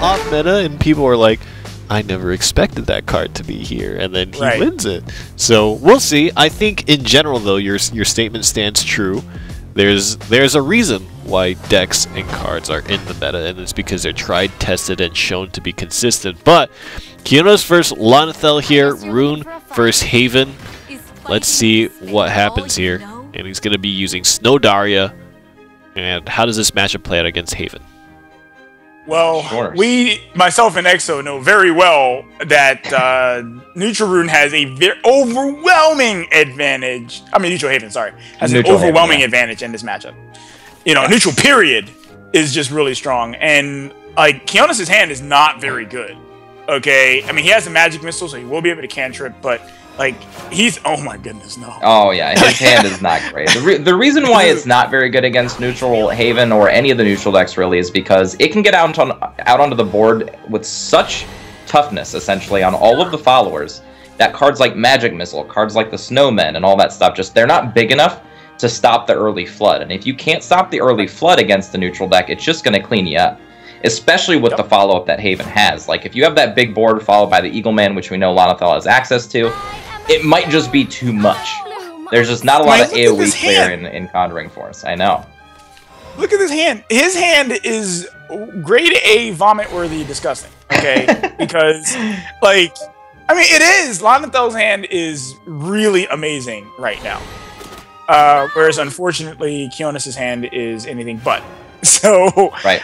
Off meta, and people are like, I never expected that card to be here, and then he wins it. So we'll see. I think in general, though, your statement stands true. There's a reason why decks and cards are in the meta, and it's because they're tried, tested, and shown to be consistent. But Kionys versus Lana'thel here, Rune versus Haven. Let's see what happens here. And he's going to be using Snow Daria. And how does this matchup play out against Haven? Well, myself and Exo, know very well that Neutral Rune has a very overwhelming advantage. I mean, Neutral Haven, sorry, has an overwhelming advantage in this matchup. You know, Neutral period is just really strong, and like Kionys' hand is not very good. Okay, I mean, he has a magic missile, so he will be able to cantrip, but like oh my goodness, no. Oh yeah, his hand is not great. The reason why it's not very good against Neutral Haven or any of the neutral decks really is because it can get out onto the board with such toughness, essentially, on all of the followers, that cards like Magic Missile, cards like the Snowmen, and all that stuff, they're not big enough to stop the early flood. And if you can't stop the early flood against the neutral deck, it's just going to clean you up. Especially with the follow-up that Haven has. Like, if you have that big board followed by the Eagle Man, which we know Lana'thel has access to, it might just be too much. There's just not a lot of AoE clear in Conjuring Force. I know. Look at this hand. His hand is grade A vomit-worthy disgusting, okay? Because, like, I mean, it is. Lana'thel's hand is really amazing right now. Whereas, unfortunately, Kionys' hand is anything but. So, right.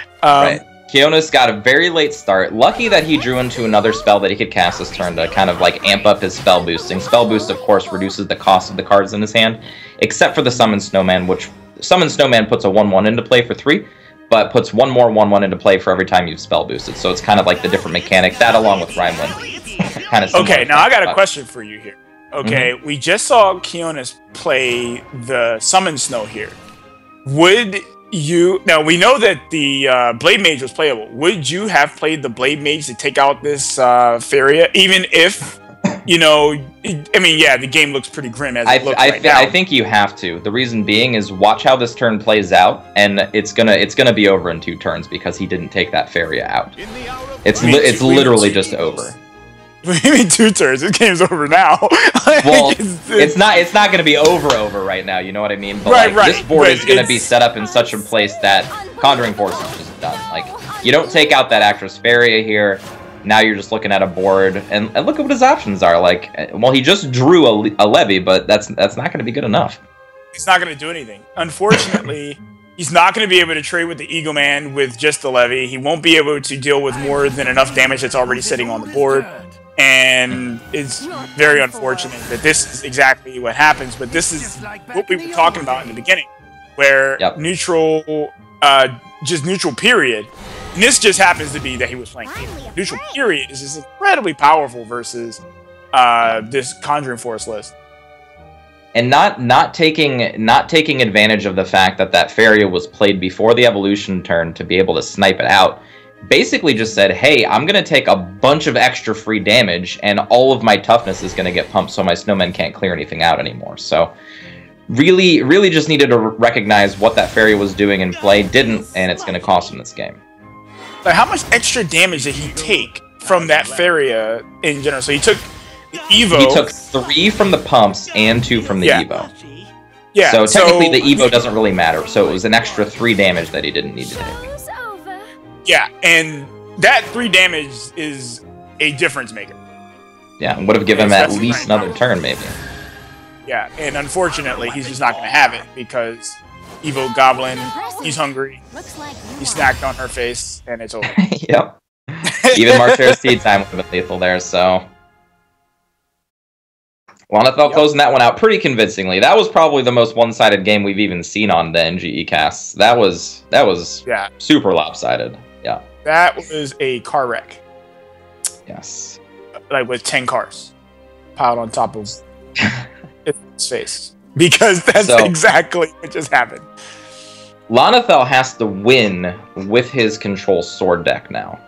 Kionys got a very late start. Lucky that he drew into another spell that he could cast this turn to kind of like amp up his spell boosting. Spell boost, of course, reduces the cost of the cards in his hand, except for the Summon Snowman, which Summon Snowman puts a 1/1 into play for 3, but puts one more 1/1 into play for every time you've spell boosted. So it's kind of like the different mechanic. That along with Rhymewind. Kind of okay, now I got a question for you here. Okay, we just saw Kionys play the Summon Snow here. Would you... Now, we know that the Blade Mage was playable. Would you have played the Blade Mage to take out this Faria, even if, you know... I mean, yeah, the game looks pretty grim as it looks right now. I think you have to. The reason being is watch how this turn plays out, and it's gonna be over in 2 turns because he didn't take that Faria out. It's literally just over. What do you mean 2 turns? This game's over now. Well, it's not going to be over right now. You know what I mean? But this board is going to be set up in such a place that Conjuring Force is just done. Like, you don't take out that Actress Faria here. Now you're just looking at a board, and look at what his options are. Like, well, he just drew a Levy, but that's not going to be good enough. It's not going to do anything. Unfortunately, he's not going to be able to trade with the Eagle Man with just the Levy. He won't be able to deal with more than enough damage that's already sitting on the board. And it's very unfortunate that this is exactly what happens, but this is what we were talking about in the beginning, where neutral, just neutral period, and this just happens to be that he was playing neutral period is just incredibly powerful versus this Conjuring Force list. And not taking advantage of the fact that Faria was played before the evolution turn to be able to snipe it out. Basically just said, hey, I'm going to take a bunch of extra free damage, and all of my toughness is going to get pumped so my snowmen can't clear anything out anymore. So really just needed to recognize what that Faria was doing in play, didn't, and it's going to cost him this game. Like, how much extra damage did he take from that Faria in general? So he took the Evo... He took 3 from the pumps and 2 from the Evo. Yeah, so technically the Evo doesn't really matter, so it was an extra 3 damage that he didn't need to take. Yeah, and that 3 damage is a difference maker. Yeah, would have given him at least another turn, maybe. Yeah, and unfortunately, he's just not going to have it because Evo Goblin, he's hungry, he snacked on her face, and it's over. Yep. Even Martyr's Tea Time would have been lethal there, so... Lana'thel closing that one out pretty convincingly. That was probably the most one-sided game we've even seen on the NGE casts. That was super lopsided. Yeah. That was a car wreck. Yes. Like with 10 cars piled on top of his face. Because that's exactly what just happened. Lana'thel has to win with his control sword deck now.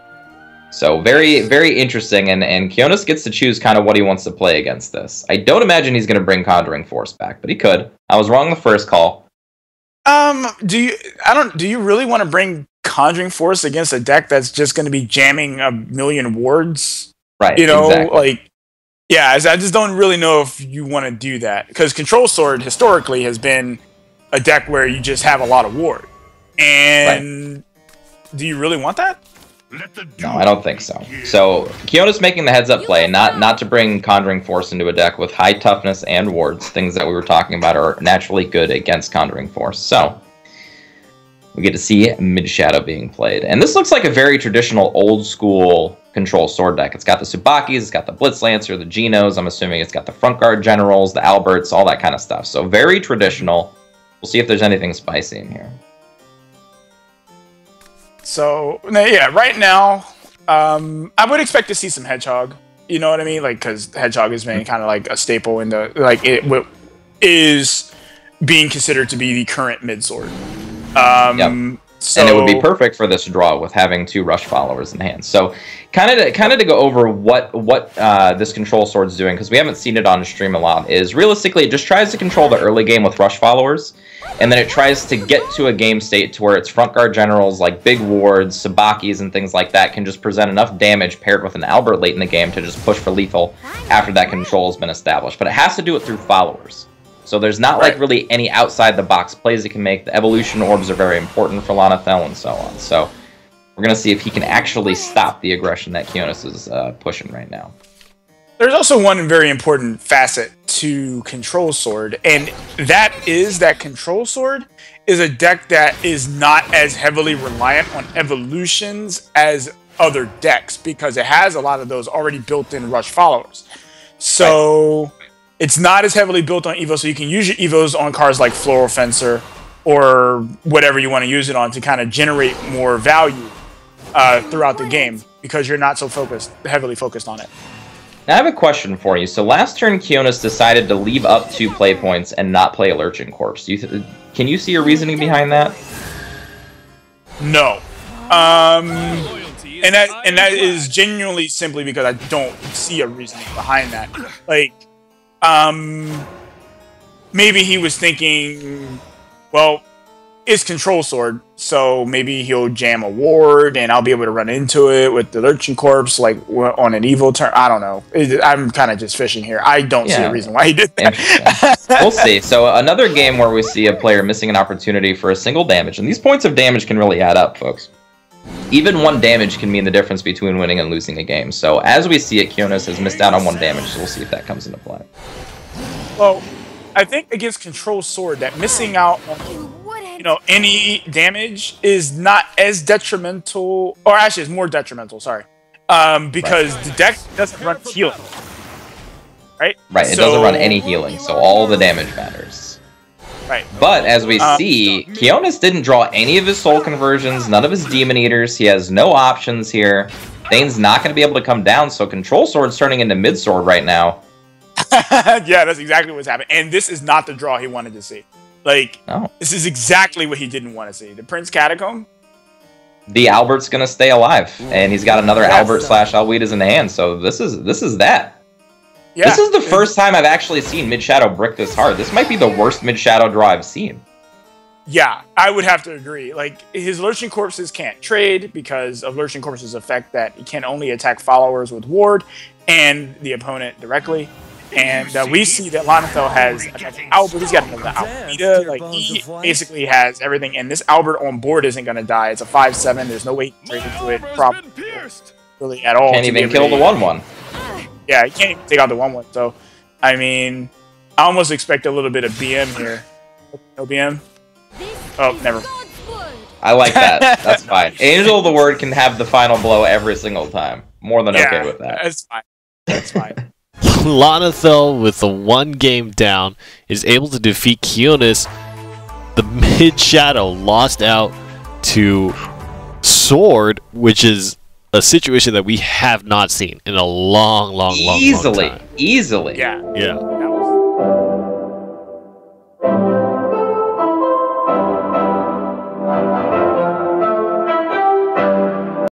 So very, very interesting, and Kionys gets to choose kind of what he wants to play against this. I don't imagine he's going to bring Conjuring Force back, but he could. I was wrong the first call. Do you really want to bring Conjuring Force against a deck that's just going to be jamming a million wards? Right. You know, exactly. I just don't really know if you want to do that, because Control Sword historically has been a deck where you just have a lot of ward, and do you really want that? No, I don't think so. So Kionys making the heads-up play, not to bring Conjuring Force into a deck with high toughness and wards, things that we were talking about are naturally good against Conjuring Force. So we get to see Mid-Shadow being played. And this looks like a very traditional, old-school Control Sword deck. It's got the Tsubakis, it's got the Blitz Lancer, the Genos, I'm assuming it's got the Front Guard Generals, the Alberts, all that kind of stuff. So very traditional. We'll see if there's anything spicy in here. So, yeah, right now, I would expect to see some Hedgehog. You know what I mean? Like, because Hedgehog has been kind of like a staple in the, like, what is being considered to be the current mid-sword. Yep. So, and it would be perfect for this draw with having 2 Rush Followers in hand. So, kind of to go over what this Control Sword's doing, because we haven't seen it on stream a lot, is realistically it just tries to control the early game with Rush Followers, and then it tries to get to a game state to where its Front Guard Generals, like big wards, Tsubakis, and things like that, can just present enough damage paired with an Albert late in the game to just push for lethal after that control has been established. But it has to do it through followers. So there's not like really any outside-the-box plays it can make. The evolution orbs are very important for Lana'thel and so on. So we're going to see if he can actually stop the aggression that Kionys is pushing right now. There's also one very important facet to Control Sword, and that is that Control Sword is a deck that is not as heavily reliant on evolutions as other decks, because it has a lot of those already built-in Rush Followers. So it's not as heavily built on Evo, so you can use your Evos on cards like Floral Fencer or whatever you want to use it on to kind of generate more value throughout the game, because you're not so heavily focused on it. Now, I have a question for you. So last turn, Kionys decided to leave up 2 play points and not play a Lurching Corpse. Can you see your reasoning behind that? No. And that is genuinely simply because I don't see a reasoning behind that. Like, maybe he was thinking, well, it's Control Sword, so maybe he'll jam a ward and I'll be able to run into it with the Lurching Corpse, like on an Evo turn. I don't know. I'm kind of just fishing here. I don't see a reason why he did that. We'll see. So another game where we see a player missing an opportunity for a single damage, and these points of damage can really add up, folks. Even 1 damage can mean the difference between winning and losing a game. So as we see it, Kionys has missed out on 1 damage, so we'll see if that comes into play. Well, I think against Control Sword, that missing out on any damage is not as detrimental, or actually it's more detrimental, sorry. Because the deck doesn't run healing. Right? Right, it doesn't run any healing, so all the damage matters. Right. But as we see, Kionys didn't draw any of his soul conversions, none of his demon eaters. He has no options here. Thane's not going to be able to come down, so Control Sword's turning into mid-sword right now. Yeah, that's exactly what's happening. And this is not the draw he wanted to see. Like, This is exactly what he didn't want to see. The Prince Catacomb. The Albert's going to stay alive, and he's got another Albert / Alwedas in the hand, so this is that. Yeah. This is the first time I've actually seen Mid-Shadow brick this hard. This might be the worst Mid-Shadow draw I've seen. Yeah, I would have to agree. Like, his Lurching Corpses can't trade because of Lurching Corpses' effect that he can only attack followers with ward and the opponent directly. And we see that Lana'thel has Albert. He's got another Alweda. Like, he basically has everything. And this Albert on board isn't going to die. It's a 5/7. There's no way to trade into it probably really at all. Can't even kill the 1/1. Yeah, he can't even take out the 1/1. So, I mean, I almost expect a little bit of BM here. No BM? Oh, never. I like that. That's fine. Angel of the Word can have the final blow every single time. More than okay with that. That's fine. That's fine. Lana'thel, with the 1 game down, is able to defeat Kionys. The Mid-Shadow lost out to Sword, which is a situation that we have not seen in a long time. Easily. Yeah.